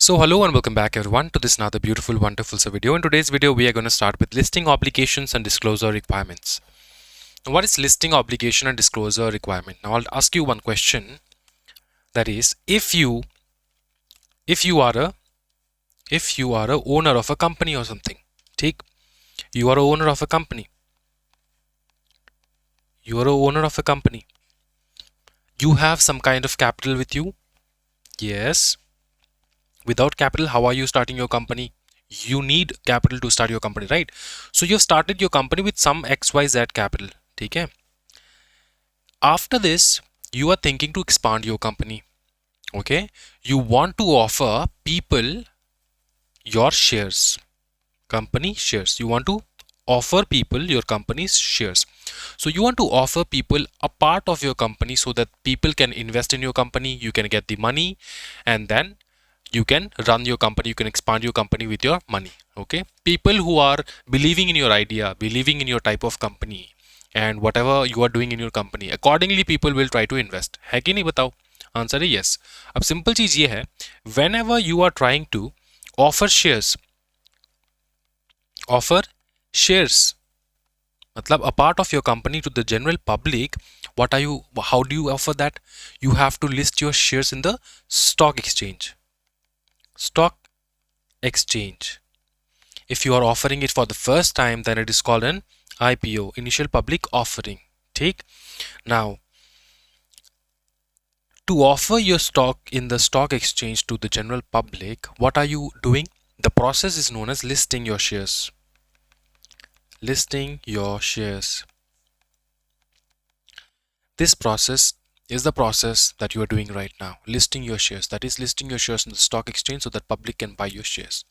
So hello and welcome back everyone to this another beautiful wonderful video. In today's video we are going to start with listing obligations and disclosure requirements. Now, what is listing obligation and disclosure requirement? Now I'll ask you one question, that is if you are a owner of a company or something. Take you are a owner of a company. You are a owner of a company. You have some kind of capital with you. Yes. Without capital, how are you starting your company? You need capital to start your company, right? So you've started your company with some XYZ capital. Okay. After this, you are thinking to expand your company. Okay. You want to offer people your shares, company shares. You want to offer people your company's shares. So you want to offer people a part of your company so that people can invest in your company. You can get the money, and then you can run your company, you can expand your company with your money. Okay, people who are believing in your idea, believing in your type of company and whatever you are doing in your company, accordingly people will try to invest. है कि नहीं बताओ? Answer है yes. अब simple चीज ये है, whenever you are trying to offer shares मतलब a part of your company to the general public, how do you offer that? You have to list your shares in the stock exchange. If you are offering it for the first time, then it is called an IPO, initial public offering. Take now, to offer your stock in the stock exchange to the general public, what are you doing? The process is known as listing your shares. This process is the process that you are doing right now, listing your shares. That is listing your shares in the stock exchange so that public can buy your shares.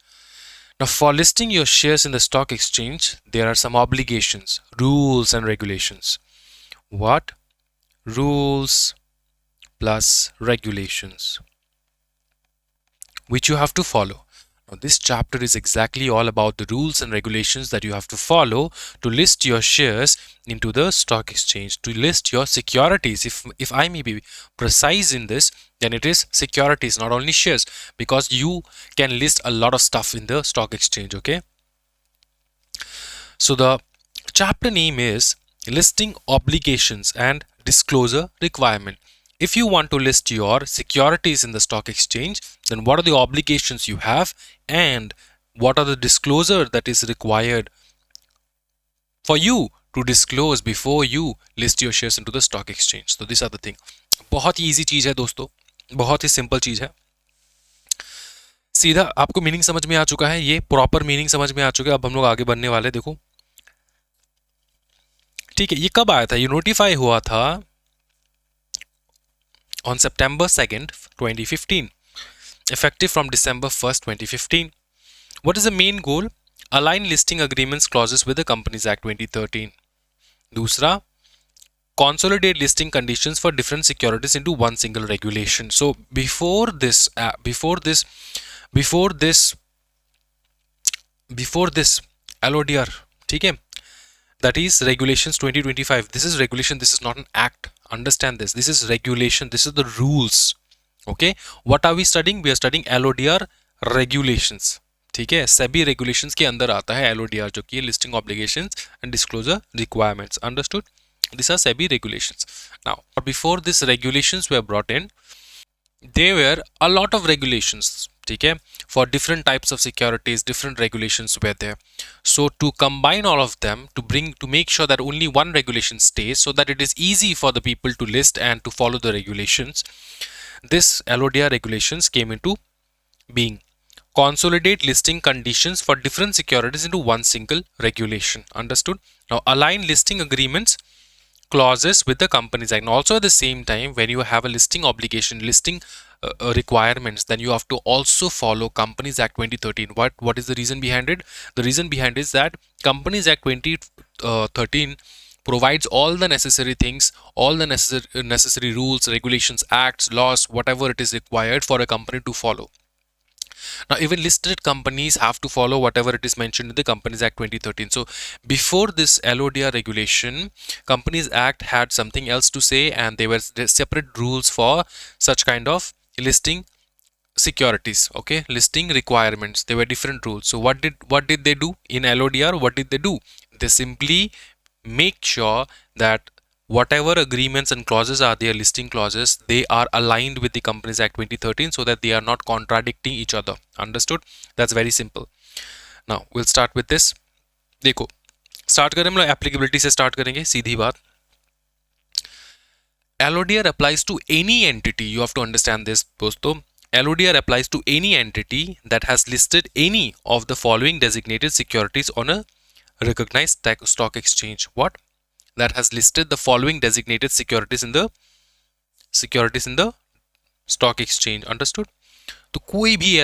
Now, for listing your shares in the stock exchange, there are some obligations, rules and regulations. What? Rules plus regulations, which you have to follow. Now, this chapter is exactly all about the rules and regulations that you have to follow to list your shares into the stock exchange, to list your securities. If I may be precise in this, then it is securities, not only shares, because you can list a lot of stuff in the stock exchange. Okay. So the chapter name is listing obligations and disclosure requirement. If you want to list your securities in the stock exchange, then what are the obligations you have and what are the disclosure that is required for you to disclose before you list your shares into the stock exchange. So these are the thing. बहुत ही easy चीज है दोस्तों, बहुत ही simple चीज है. सीधा आपको meaning समझ में आ चुका है, ये प्रॉपर मीनिंग समझ में आ चुका है. अब हम लोग आगे बढ़ने वाले. देखो ठीक है, ये कब आया था? ये नोटिफाई हुआ था on September 2nd, 2015, effective from December 1st, 2015. What is the main goal? Align listing agreements clauses with the Companies Act 2013. दूसरा, consolidate listing conditions for different securities into one single regulation. So before this LODR, ठीक है, that is regulations 2025. This is regulation, this is not an act. Understand this. This is regulation, this is the rules. Okay, what are we studying? We are studying LODR regulations. ठीक है, SEBI regulations के अंदर आता है LODR, जो कि listing obligations and disclosure requirements. Understood? These are SEBI regulations. Now, before these regulations were brought in, there were a lot of regulations. ठीक है, for different types of securities, different regulations were there. So to combine all of them, to make sure that only one regulation stays, so that it is easy for the people to list and to follow the regulations, this LODR regulations came into being. Consolidate listing conditions for different securities into one single regulation. Understood? Now align listing agreements clauses with the Companies Act. And also at the same time, when you have a listing obligation, listing requirements, then you have to also follow Companies Act 2013. What is the reason behind it? The reason behind is that Companies Act 2013 provides all the necessary things, all the necessary rules, regulations, acts, laws, whatever it is required for a company to follow. Now, even listed companies have to follow whatever it is mentioned in the Companies Act 2013. So, before this LODR regulation, Companies Act had something else to say, and there were separate rules for such kind of listing securities. Okay, listing requirements, there were different rules. So what did they do in LODR? What did they do? They simply make sure that whatever agreements and clauses are there, listing clauses, they are aligned with the Companies Act 2013, so that they are not contradicting each other. Understood? That's very simple. Now we'll start with this. देखो, start करें हम लोग applicability से start करेंगे, सीधी बात. LODR applies to any entity. You have to understand this, दोस्तों. LODR applies to any entity that has listed any of the following designated securities on a recognized stock exchange. What? That has listed the following designated securities in the stock exchange. Understood? तो कोई भी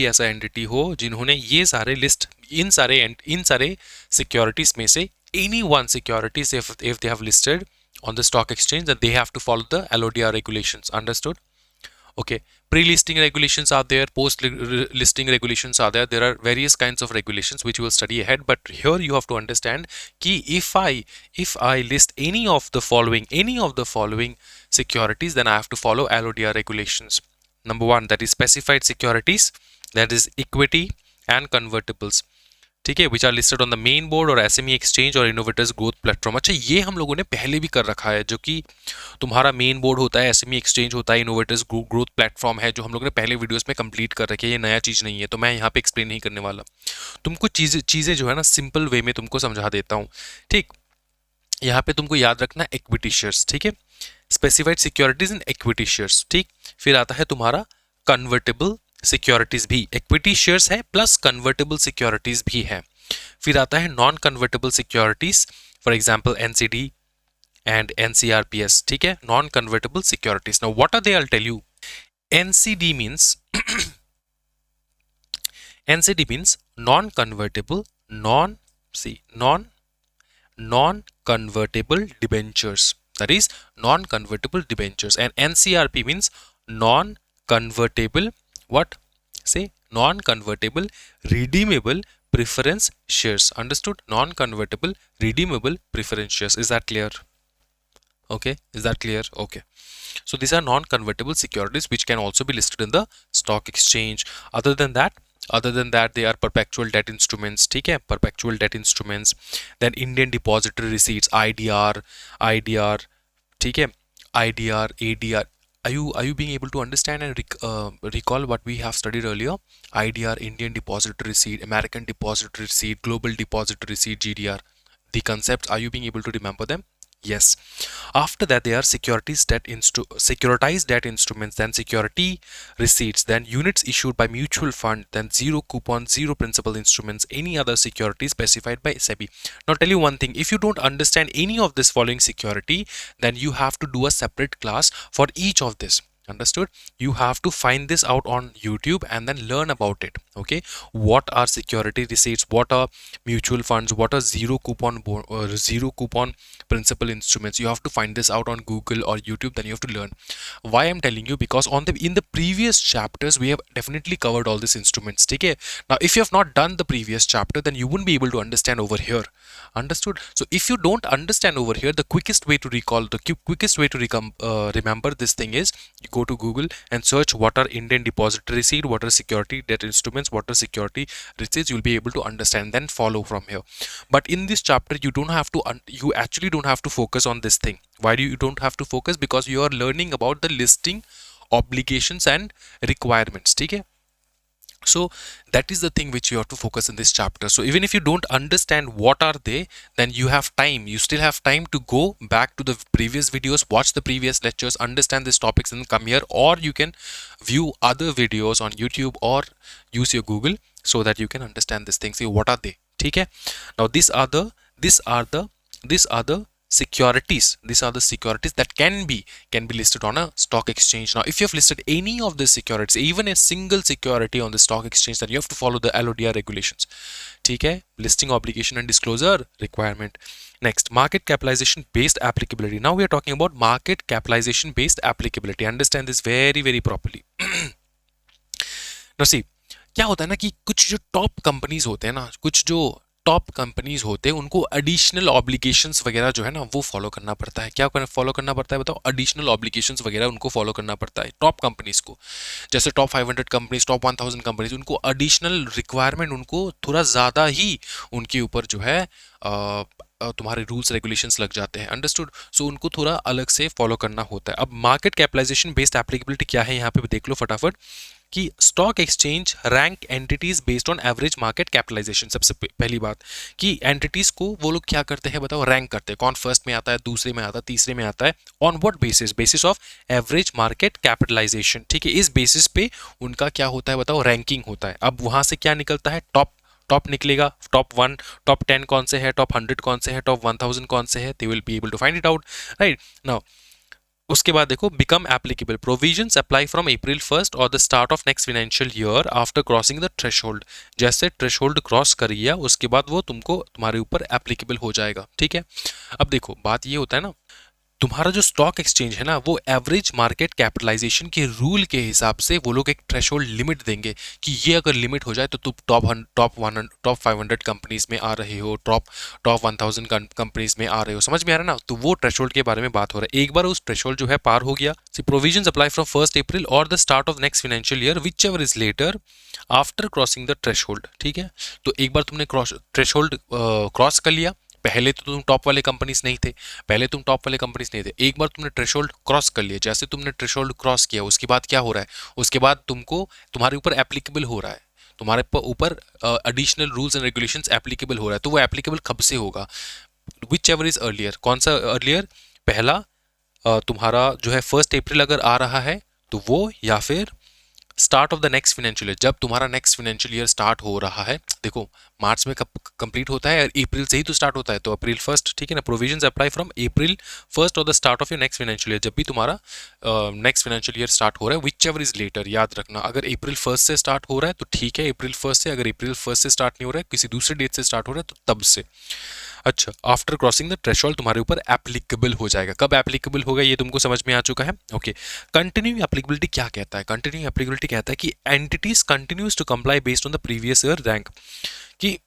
ऐसा entity हो जिन्होंने ये सारे list, इन सारे securities में से any one securities, if they have listed on the stock exchange, then they have to follow the LODR regulations. Understood? Okay, pre-listing regulations are there, post-listing regulations are there. There are various kinds of regulations which we will study ahead, but here you have to understand कि if I list any of the following securities, then I have to follow LODR regulations. Number one, that is specified securities, that is equity and convertibles. ठीक है, which are listed on the main board और SME exchange और innovators growth platform. अच्छा, ये हम लोगों ने पहले भी कर रखा है, जो कि तुम्हारा मेन बोर्ड होता है, SME एक्सचेंज होता है, इनोवेटर्स ग्रोथ प्लेटफॉर्म है, जो हम लोगों ने पहले वीडियोस में कंप्लीट कर रखी है. ये नया चीज़ नहीं है, तो मैं यहाँ पे एक्सप्लेन नहीं करने वाला. तुमको चीज़ें जो है ना सिंपल वे में तुमको समझा देता हूँ. ठीक, यहाँ पे तुमको याद रखना इक्विटी शेयर्स. ठीक है, specified securities in equity shares. ठीक, फिर आता है तुम्हारा कन्वर्टेबल सिक्योरिटीज भी. इक्विटी शेयर्स है प्लस कन्वर्टेबल सिक्योरिटीज भी है. फिर आता है non convertible securities, for example NCD and NCRPS. ठीक है, non convertible securities. Now what are they? I will tell you. NCD means non convertible debentures. That is non convertible debentures. And NCRP means non convertible what? Say non convertible redeemable preference shares. Understood? Non convertible redeemable preference shares. Is that clear? Okay, is that clear? Okay, so these are non convertible securities which can also be listed in the stock exchange. Other than that they are perpetual debt instruments. ठीक है, perpetual debt instruments. Then Indian depository receipts, IDR. ठीक है, IDR, ADR. Are you being able to understand and recall what we have studied earlier? IDR, Indian depository receipt, American depository receipt, global depository receipt, GDR. The concepts, are you being able to remember them? Yes. After that, they are securitized debt instruments, then security receipts, then units issued by mutual fund, then zero coupon, zero principal instruments, any other security specified by SEBI. Now tell you one thing, if you don't understand any of this following security, then you have to do a separate class for each of this. Understood? You have to find this out on YouTube and then learn about it. Okay, what are security receipts, what are mutual funds, what are zero coupon principal instruments? You have to find this out on Google or YouTube, then you have to learn. Why I'm telling you? Because in the previous chapters we have definitely covered all these instruments. Okay, now if you have not done the previous chapter, then you wouldn't be able to understand over here. Understood? So if you don't understand over here, the quickest way to remember this thing is you go to Google and search what are Indian depository receipt, what are security debt instruments, what are security receipts. You'll be able to understand, then follow from here. But in this chapter you actually don't have to focus on this thing. Why do you don't have to focus? Because you are learning about the listing obligations and requirements. Okay, so that is the thing which you have to focus in this chapter. So even if you don't understand what are they, then you still have time to go back to the previous videos, watch the previous lectures, understand these topics and come here, or you can view other videos on YouTube or use your Google so that you can understand these things. See, what are they? Okay, now these are the securities that can be listed on a stock exchange. Now if you have listed any of the securities, even a single security on the stock exchange, then you have to follow the LODR regulations. Okay, listing obligation and disclosure requirement. Next, market capitalization based applicability. Now we are talking about market capitalization based applicability. Understand this very very properly. Now see, क्या होता है ना कि कुछ जो top companies होते हैं ना, कुछ जो टॉप कंपनीज होते हैं उनको एडिशनल ऑब्लिगेशंस वगैरह जो है ना वो फॉलो करना पड़ता है। क्या फॉलो करना पड़ता है बताओ? एडिशनल ऑब्लिगेशंस वगैरह उनको फॉलो करना पड़ता है टॉप कंपनीज को। जैसे टॉप 500 कंपनीज, टॉप 1000 कंपनीज, उनको एडिशनल रिक्वायरमेंट, उनको थोड़ा ज़्यादा ही उनके ऊपर जो है तुम्हारे रूल्स रेगुलेशंस लग जाते हैं। अंडरस्टूड? सो उनको थोड़ा अलग से फॉलो करना होता है। अब मार्केट कैपिटलाइजेशन बेस्ड एप्लीकेबिलिटी क्या है यहाँ पे देख लो फटाफट, कि stock exchange rank entities based on average market capitalisation. सबसे पहली बात कि एंटिटीज को वो लोग क्या करते हैं बताओ? रैंक करते हैं। कौन फर्स्ट में आता है, दूसरे में आता है, तीसरे में आता है, on what basis? Basis of average market capitalisation. ठीक है, इस बेसिस पे उनका क्या होता है बताओ? रैंकिंग होता है। अब वहां से क्या निकलता है? टॉप निकलेगा। टॉप 1, टॉप 10 कौन से है, टॉप 100 कौन से है, टॉप 1000 कौन से है, they will be able to find it out, right now. उसके बाद देखो, become applicable provisions apply from April 1 और the start of next financial year after crossing the threshold. जैसे थ्रेशोल्ड क्रॉस कर लिया उसके बाद वो तुमको तुम्हारे ऊपर एप्लीकेबल हो जाएगा। ठीक है, अब देखो बात ये होता है ना, तुम्हारा जो स्टॉक एक्सचेंज है ना वो एवरेज मार्केट कैपिटलाइजेशन के रूल के हिसाब से वो लोग एक थ्रेशोल्ड लिमिट देंगे कि ये अगर लिमिट हो जाए तो तुम टॉप 500 कंपनीज में आ रहे हो, टॉप 1000 कंपनीज में आ रहे हो। समझ में आ रहा है ना? तो वो थ्रेशोल्ड के बारे में बात हो रहा है। एक बार उस थ्रेशोल्ड जो है पार हो गया, प्रोविजंस अप्लाई फ्रॉम 1 अप्रैल और the start of next financial year whichever is later after crossing the threshold. ठीक है, तो एक बार तुमने थ्रेशोल्ड क्रॉस कर लिया, पहले तो तुम टॉप वाले कंपनीज नहीं थे, एक बार तुमने थ्रेशोल्ड क्रॉस कर लिया। जैसे तुमने थ्रेशोल्ड क्रॉस किया उसके बाद क्या हो रहा है? उसके बाद तुमको तुम्हारे ऊपर एप्लीकेबल हो रहा है, तुम्हारे ऊपर additional rules and regulations applicable हो रहा है। तो वो एप्लीकेबल कब से होगा? Which ever is earlier. कौन सा अर्लियर? पहला तुम्हारा जो है 1 अप्रैल अगर आ रहा है तो वो, या फिर start of the next financial year, जब तुम्हारा नेक्स्ट फाइनेंशियल ईयर स्टार्ट हो रहा है। देखो मार्च में कब कंप्लीट होता है? अप्रैल से ही तो स्टार्ट होता है, तो अप्रैल 1, ठीक है ना। प्रोविजंस अप्लाई फ्रॉम अप्रैल 1 और the start of your next financial year, जब भी तुम्हारा नेक्स्ट फाइनेंशियल ईयर स्टार्ट हो रहा है, विच एवर इज लेटर। याद रखना, अगर अप्रैल 1 से स्टार्ट हो रहा है तो ठीक है, अप्रैल 1 से। अगर अप्रैल 1 से स्टार्ट नहीं हो रहा है, किसी दूसरे डेट से स्टार्ट हो रहा है, तो तब से। अच्छा, आफ्टर क्रॉसिंग द थ्रेशोल्ड तुम्हारे ऊपर एप्लीकेबल हो जाएगा। कब एप्लीकेबल होगा ये तुमको समझ में आ चुका है। ओके, कंटिन्यू एप्लीकेबिलिटी क्या कहता है? कंटिन्यू एप्लीकेबिलिटी कहता है कि entities continues to comply based on the previous year rank, कि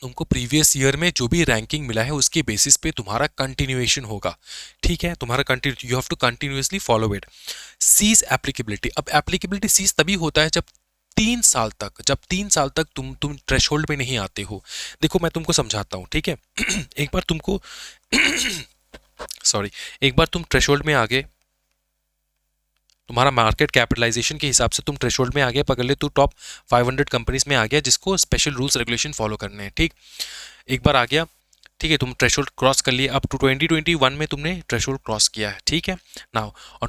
तुमको प्रीवियस ईयर में जो भी रैंकिंग मिला है उसके बेसिस पे तुम्हारा कंटिन्यूएशन होगा। ठीक है, तुम्हारा continue, you have to continuously follow it. Cease applicability. अब एप्लीकेबिलिटी सीज तभी होता है जब 3 साल तक तुम थ्रेशोल्ड में नहीं आते हो। देखो मैं तुमको समझाता हूँ, ठीक है। एक बार तुमको सॉरी, एक बार तुम थ्रेशोल्ड में आ गए, तुम्हारा मार्केट कैपिटलाइजेशन के हिसाब से तुम थ्रेशोल्ड में आ गया, पकड़ ले तू टॉप 500 कंपनीज में आ गया जिसको स्पेशल रूल्स रेगुलेशन फॉलो करने हैं। ठीक, एक बार आ गया, ठीक है, तुम थ्रेशोल्ड क्रॉस कर लिए। अब 2021 में तुमने थ्रेशोल्ड क्रॉस किया है। ठीक है, now on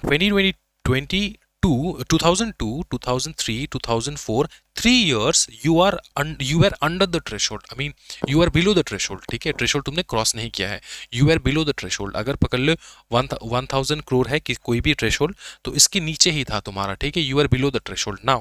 2002, 2003, 2004, 3 years you were under the threshold. I mean you are below the threshold. ठीक है, थ्रेशोल्ड तुमने क्रॉस नहीं किया है, you are below the threshold. अगर पकड़ लो 1000 करोड़ है कि कोई भी थ्रेशोल्ड, तो इसके नीचे ही था तुम्हारा। ठीक है, you are below the threshold. Now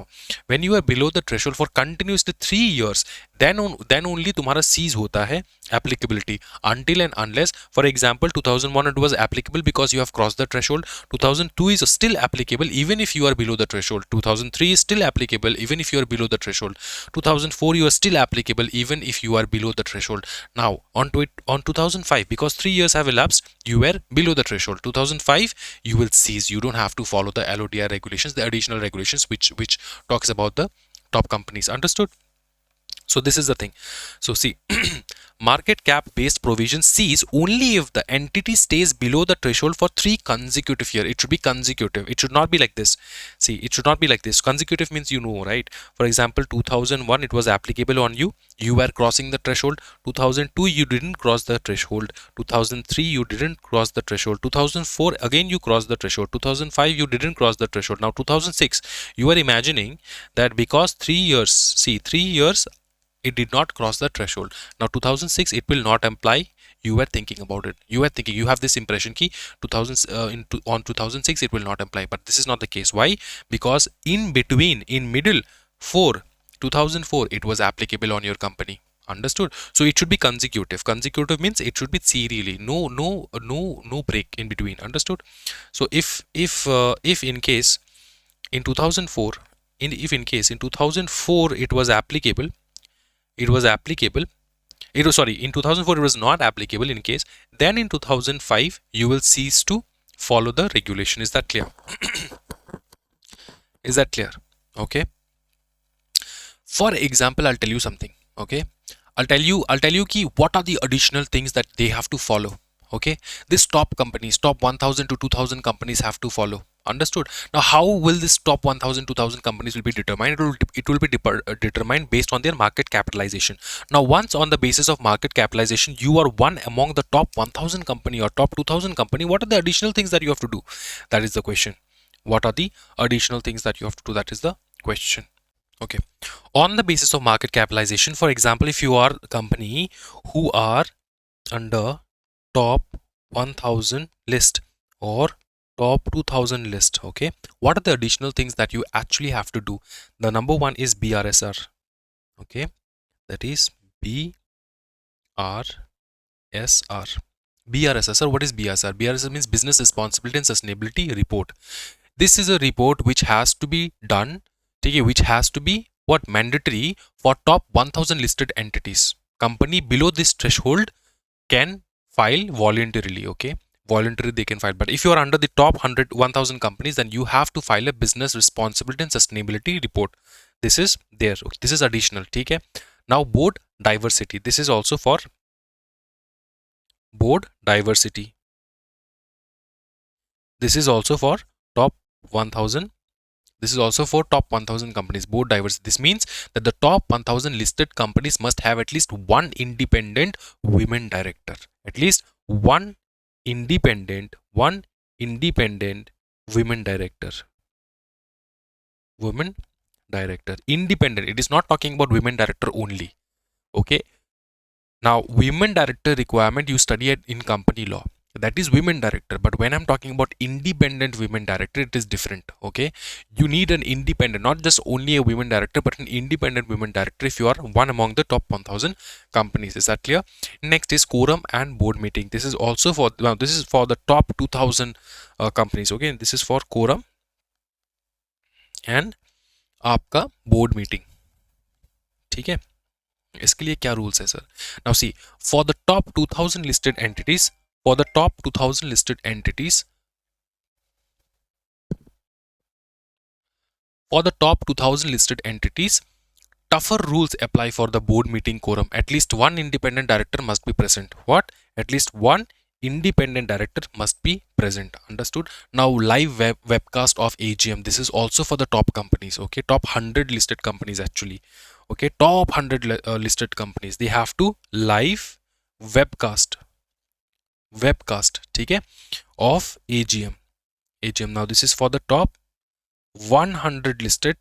when you are below the threshold for continuously 3 years, then only तुम्हारा सीज होता है applicability. Until and unless, for example 2001 it was applicable because you have crossed the threshold. 2002 is still applicable even if you are below the threshold. 2003 is still applicable even if you are below the threshold. 2004 you are still applicable even if you are below the threshold. Now on 2005, because 3 years have elapsed, you were below the threshold. 2005 you will cease. You don't have to follow the LODR regulations, the additional regulations which talks about the top companies. Understood? So this is the thing. So see, market cap based provision cease only if the entity stays below the threshold for 3 consecutive years. It should be consecutive. It should not be like this. See, it should not be like this. Consecutive means, you know, right? For example, 2001 it was applicable on you. You were crossing the threshold. 2002 you didn't cross the threshold. 2003 you didn't cross the threshold. 2004 again you crossed the threshold. 2005 you didn't cross the threshold. Now 2006 you are imagining that because 3 years, see, 3 years it did not cross the threshold. Now 2006 it will not apply. You were thinking about it. You were thinking, you have this impression ki 2006 it will not apply, but this is not the case. Why? Because in between, in middle 2004 it was applicable on your company. Understood? So it should be consecutive. Consecutive means it should be serially, no break in between. Understood? So if in case in 2004 it was applicable, It was, sorry, in 2004 it was not applicable in case. Then in 2005 you will cease to follow the regulation. Is that clear? Is that clear? Okay. For example, I'll tell you something. Okay, I'll tell you ki what are the additional things that they have to follow. Okay, this top companies, top 1000 to 2000 companies have to follow. Understood? Now how will this top 1000 2000 companies will be determined? It will be determined based on their market capitalization. Now once on the basis of market capitalization you are one among the top 1000 company or top 2000 company, what are the additional things that you have to do? That is the question. What are the additional things that you have to do? That is the question. Okay, on the basis of market capitalization, for example, if you are a company who are under top 1000 list or top 2000 list, okay, what are the additional things that you actually have to do? The number one is BRSR. Okay, that is BRSR. BRSR, sir, what is BRSR? BRSR means Business Responsibility and Sustainability Report. This is a report which has to be done, which has to be what, mandatory for top 1000 listed entities. Company below this threshold can file voluntarily. Okay, voluntarily they can file, but if you are under the top 1000 companies, then you have to file a business responsibility and sustainability report. This is there. This is additional. Okay, now board diversity. This is also for board diversity. This is also for top 1000. This is also for top 1000 companies, board diversity. This means that the top 1000 listed companies must have at least one independent women director. At least one independent women director. Women director. Independent. It is not talking about women director only. Okay. Now, women director requirement you study it in company law. That is women director, but when I'm talking about independent women director, it is different. Okay, you need an independent, not just only a women director, but an independent women director if you are one among the top 1000 companies. Is that clear? Next is quorum and board meeting. This is also for, now this is for the top 2000 companies. Okay, this is for quorum and आपका board meeting. ठीक है, इसके लिए क्या rules है sir? Now see, for the top 2000 listed entities, for the top 2000 listed entities, tougher rules apply for the board meeting quorum. At least one independent director must be present. What? At least one independent director must be present. Understood? Now live webcast of AGM. This is also for the top companies. Okay, top 100 listed companies actually. Okay, top 100 listed companies, they have to live webcast. ठीक है, of AGM. Now this is for the top 100 listed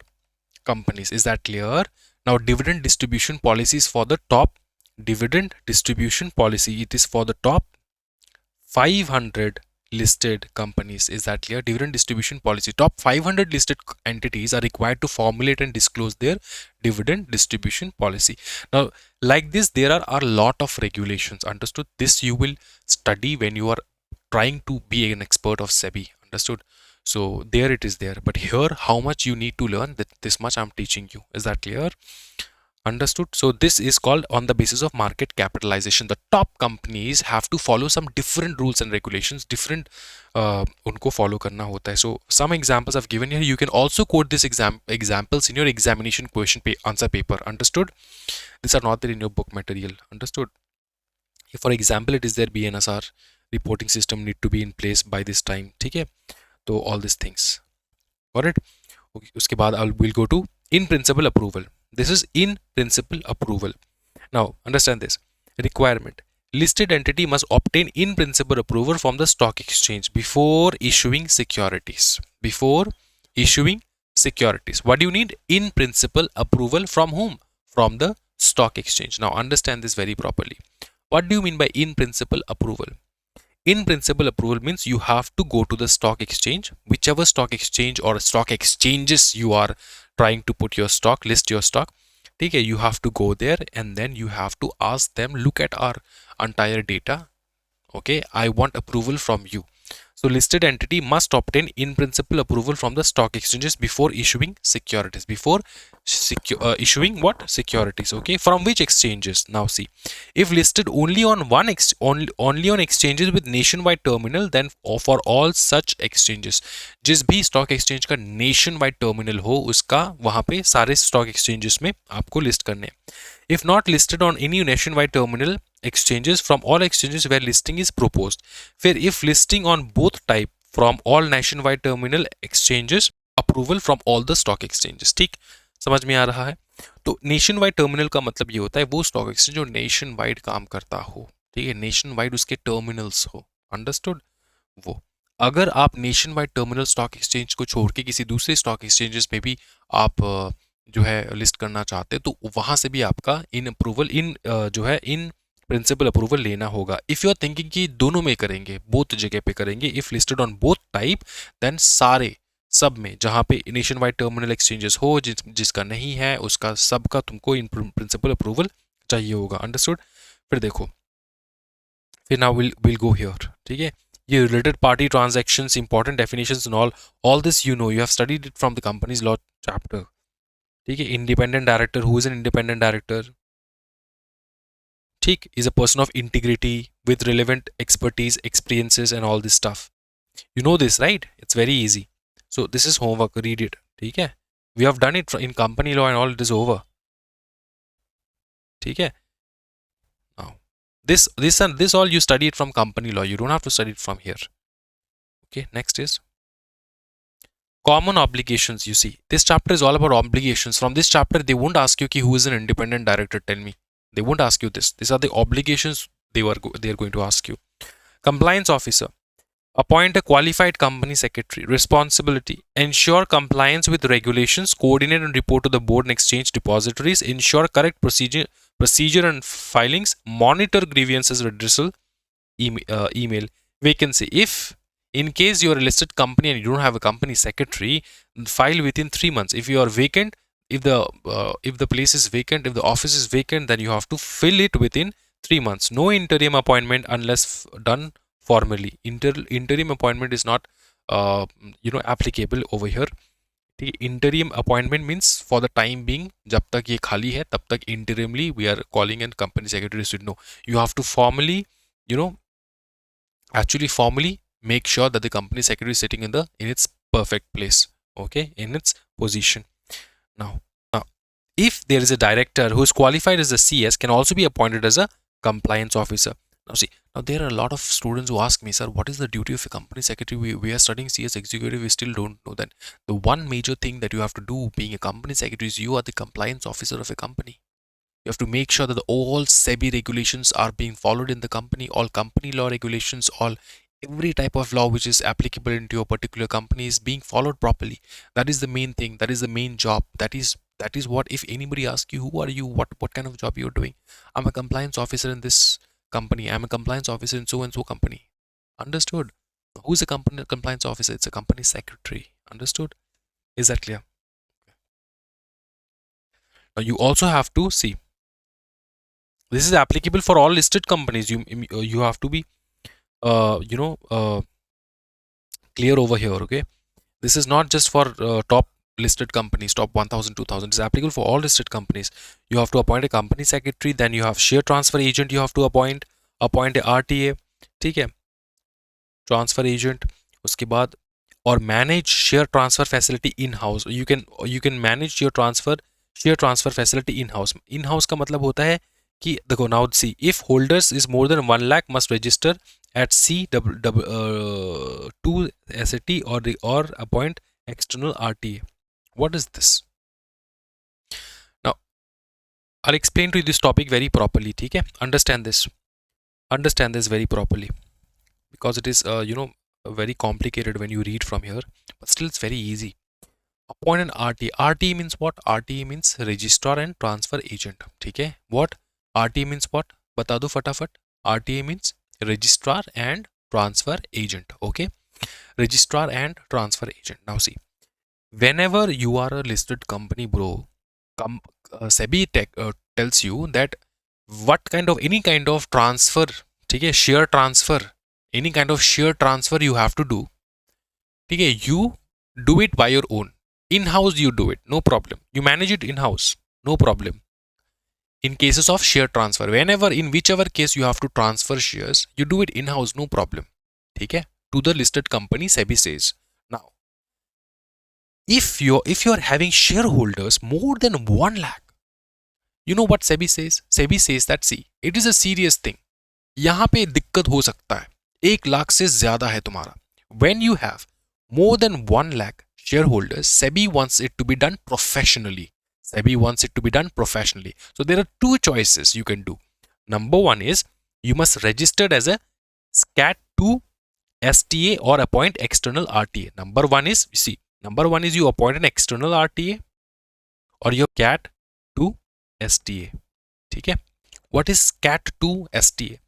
companies. Is that clear? Now dividend distribution policies for the top dividend distribution policy. It is for the top 500 listed companies. Is that clear? Dividend distribution policy. Top 500 listed entities are required to formulate and disclose their dividend distribution policy. Now, like this, there are a lot of regulations. Understood? This you will study when you are trying to be an expert of SEBI. Understood? So there it is there. But here, how much you need to learn, that this much I'm teaching you. Is that clear? Understood? So this is called on the basis of market capitalization. The top companies have to follow some different rules and regulations, different unko follow karna hota hai. So some examples I've given here. You can also quote this examples in your examination question answer paper. Understood? These are not there in your book material. Understood? If for example it is there, BNSR reporting system need to be in place by this time. ठीक है? So all these things. Got it? Okay. उसके बाद we'll go to in principle approval. This is in principle approval. Now understand this requirement. Listed entity must obtain in principle approval from the stock exchange before issuing securities. Before issuing securities. What do you need? In principle approval from whom? From the stock exchange. Now understand this very properly. What do you mean by in principle approval? In principle approval means you have to go to the stock exchange, whichever stock exchange or stock exchanges you are trying to put your stock, list your stock. Okay, you have to go there and then you have to ask them, look at our entire data. Okay, I want approval from you. So listed entity must obtain in principle approval from the stock exchanges before issuing securities. Before issuing what? Securities. Okay. From which exchanges? Now see, if listed only on only on exchanges with nationwide terminal, then for all such exchanges, जिस भी stock exchange का nationwide terminal हो उसका वहाँ पे सारे stock exchanges में आपको list करने हैं. If not listed on any nationwide terminal exchanges, from all exchanges where listing is proposed. फिर if listing on both type from all nationwide terminal exchanges, approval from all the stock exchanges. ठीक, समझ में आ रहा है? तो nation wide terminal का मतलब ये होता है वो स्टॉक एक्सचेंज जो नेशन वाइड काम करता हो, ठीक है, नेशन वाइड उसके टर्मिनल्स हो. अंडरस्टूड? वो अगर आप nation wide terminal stock exchange को छोड़ के किसी दूसरे स्टॉक एक्सचेंजेस में भी आप जो है लिस्ट करना चाहते हैं तो वहां से भी आपका इन अप्रूवल जो है इन प्रिंसिपल अप्रूवल लेना होगा. इफ यू आर थिंकिंग कि दोनों में करेंगे, बोथ जगह पे करेंगे, if listed on both type, then सारे सब में जहां पे नेशन वाइड टर्मिनल एक्सचेंजेस हो, जिसका नहीं है उसका सबका तुमको इन प्रिंसिपल अप्रूवल चाहिए होगा. अंडरस्टूड? फिर देखो, फिर नाउ विल गो हियर. ठीक है, ये related party transactions, important definitions and all this you know, you have studied it from the companies law chapter. ठीक है, independent director, who is an independent director? ठीक, is a person of integrity with relevant expertise, experiences and all this stuff. You know this, right? It's very easy. So this is homework, read it. ठीक है, we have done it in company law and all, it is over. ठीक है, now this all you study it from company law, you don't have to study it from here. Okay, next is common obligations. You see, this chapter is all about obligations. From this chapter they won't ask you ki who is an independent director, tell me. They won't ask you this. These are the obligations they are going to ask you. Compliance officer. Appoint a qualified company secretary. Responsibility. Ensure compliance with regulations. Coordinate and report to the board and exchange depositories. Ensure correct procedure and filings. Monitor grievances redressal. Email. Vacancy. If in case you are a listed company and you don't have a company secretary, file within 3 months. If you are vacant, if the place is vacant, if the office is vacant, then you have to fill it within 3 months. No interim appointment unless done formally. Interim appointment is not applicable over here. The interim appointment means for the time being, jab tak ye khali hai tab tak interimly we are calling in company secretary. So no, you have to formally, formally make sure that the company secretary is sitting in its perfect place, okay, in its position. Now, if there is a director who is qualified as a CS, can also be appointed as a compliance officer. Now see, now there are a lot of students who ask me, sir, what is the duty of a company secretary? We are studying CS executive, we still don't know that. The one major thing that you have to do being a company secretary is you are the compliance officer of a company. You have to make sure that all SEBI regulations are being followed in the company, all company law regulations, every type of law which is applicable into your particular company is being followed properly. That is the main thing. That is the main job. That is what, if anybody asks you, who are you, what kind of job you're doing? I'm a compliance officer in this company. I'm a compliance officer in so and so company. Understood? Who's a company compliance officer? It's a company secretary. Understood? Is that clear? Now you also have to see, this is applicable for all listed companies. You have to be clear over here. Okay, this is not just for top listed companies, top 1000, 2000. It's applicable for all listed companies. You have to appoint a company secretary, then you have share transfer agent, you have to appoint a RTA, ठीक है, transfer agent. उसके बाद और manage share transfer facility in house. You can manage your share transfer facility in house. In house का मतलब होता है कि देखो, now see, if holders is more than 1 lakh must register at C2 SAT or appoint external RTA. What is this? Now I'll explain to you this topic very properly. ठीक है, understand this very properly, because it is very complicated when you read from here, but still it's very easy. Appoint an RTA. RTA means what? RTA means registrar and transfer agent. ठीक है, what RTA means what? बता दो फटाफट. RTA means registrar and transfer agent. Okay, registrar and transfer agent. Now see, whenever you are a listed company, bro, SEBI tells you that what kind of any kind of transfer, ठीक है, share transfer any kind of share transfer you have to do, ठीक है, you do it by your own. In house you do it, no problem. You manage it in house, no problem. In cases of share transfer, whenever in whichever case you have to transfer shares, you do it in house, no problem. ठीक है, to the listed company, SEBI says. Now, if you're having shareholders more than 1 lakh, you know what SEBI says? SEBI says that, see, it is a serious thing. यहाँ पे दिक्कत हो सकता है, 1 लाख से ज्यादा है तुम्हारा. When you have more than 1 lakh shareholders, SEBI wants it to be done professionally. SEBI wants it to be done professionally. So there are two choices you can do. Number one is you must register as a SCAT 2 STA or appoint external RTA. Number one is you appoint an external RTA or your CAT 2 STA. ठीक है? What is CAT 2 STA?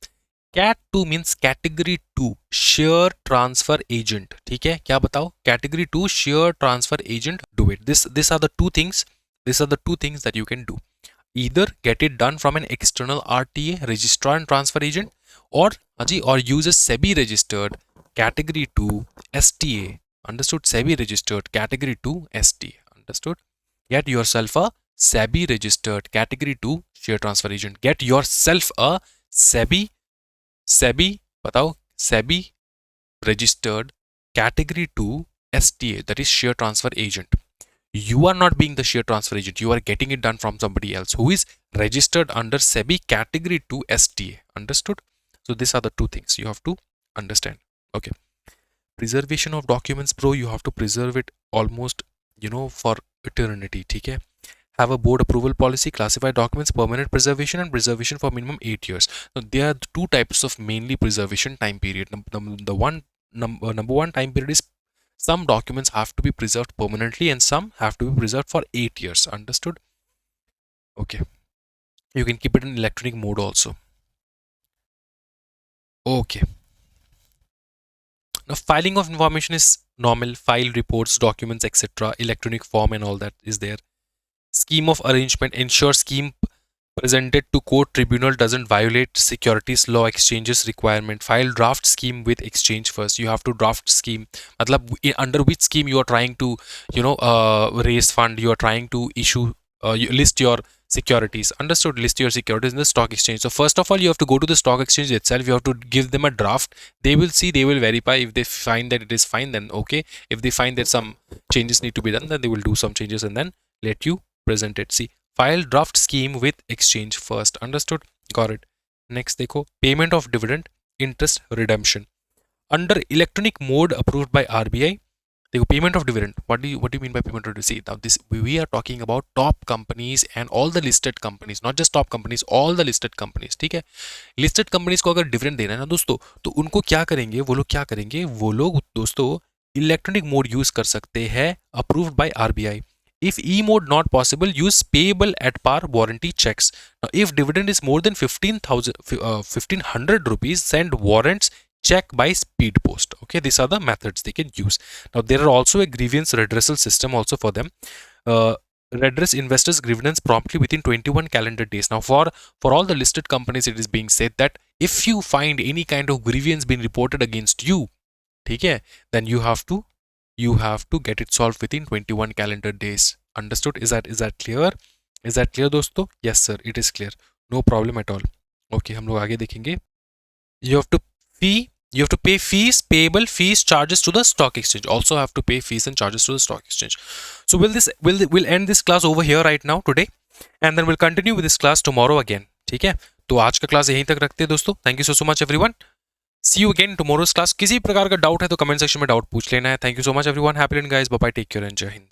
CAT 2 means category 2 share transfer agent. ठीक है, क्या बताओ? Category 2 share transfer agent, do it. These are the two things. These are the two things that you can do. Either get it done from an external RTA, registrar and transfer agent, or use a SEBI registered category 2 STA. Understood? SEBI registered category 2 STA. Understood? Get yourself a SEBI registered category 2 share transfer agent. Get yourself a SEBI बताओ, SEBI registered category 2 STA, that is share transfer agent. You are not being the share transfer agent, you are getting it done from somebody else who is registered under SEBI category 2 STA. Understood? So these are the two things you have to understand. Okay, preservation of documents, bro, you have to preserve it almost, for eternity. ठीक है? Have a board approval policy, classify documents, permanent preservation, and preservation for minimum 8 years. So there are two types of mainly preservation time period. Number one time period is some documents have to be preserved permanently and some have to be preserved for 8 years. Understood? Okay. You can keep it in electronic mode also. Okay. Now filing of information is normal. File reports, documents, etc. Electronic form and all that is there. Scheme of arrangement, ensure scheme presented to court tribunal doesn't violate securities law exchanges requirement. File draft scheme with exchange first. You have to draft scheme, matlab under which scheme you are trying to raise fund, you are trying to issue, you list your securities. Understood? List your securities in the stock exchange. So first of all, you have to go to the stock exchange itself, you have to give them a draft. They will see, they will verify. If they find that it is fine, then okay. If they find that some changes need to be done, then they will do some changes and then let you present it. See, file draft scheme with exchange first. Understood? Got it. Next देखो, payment of dividend, interest, redemption under electronic mode approved by RBI. देखो, payment of dividend, what do you mean by payment of dividend? See, now this, we are talking about top companies and all the listed companies, not just top companies, all the listed companies. ठीक है? listed companies को अगर dividend देना है ना दोस्तों, तो उनको क्या करेंगे वो लोग दोस्तों इलेक्ट्रॉनिक मोड यूज कर सकते हैं, approved by RBI. If E-mode not possible, use payable at par warranty checks. Now, if dividend is more than 1500 rupees, send warrants check by speed post. Okay, these are the methods they can use. Now, there are also a grievance redressal system also for them. Redress investors' grievance promptly within 21 calendar days. Now, for all the listed companies, it is being said that if you find any kind of grievance being reported against you, okay, then you have to get it solved within 21 calendar days. Understood? Is that clear? Is that clear दोस्तों? Yes sir, it is clear. No problem at all. Okay, हम लोग आगे देखेंगे. You have to pay fees, payable fees, charges to the stock exchange. Also have to pay fees and charges to the stock exchange. So we'll end this class over here right now today, and then we'll continue with this class tomorrow again. ठीक है? तो आज का class यहीं तक रखते हैं दोस्तों. Thank you so much everyone. See you again tomorrow's class. किसी प्रकार का डाउट है तो कमेंट सेक्शन में डाउट पूछ लेना है. Thank you so much everyone. Happy learning guys. Bye bye. Take care and जय हिंद.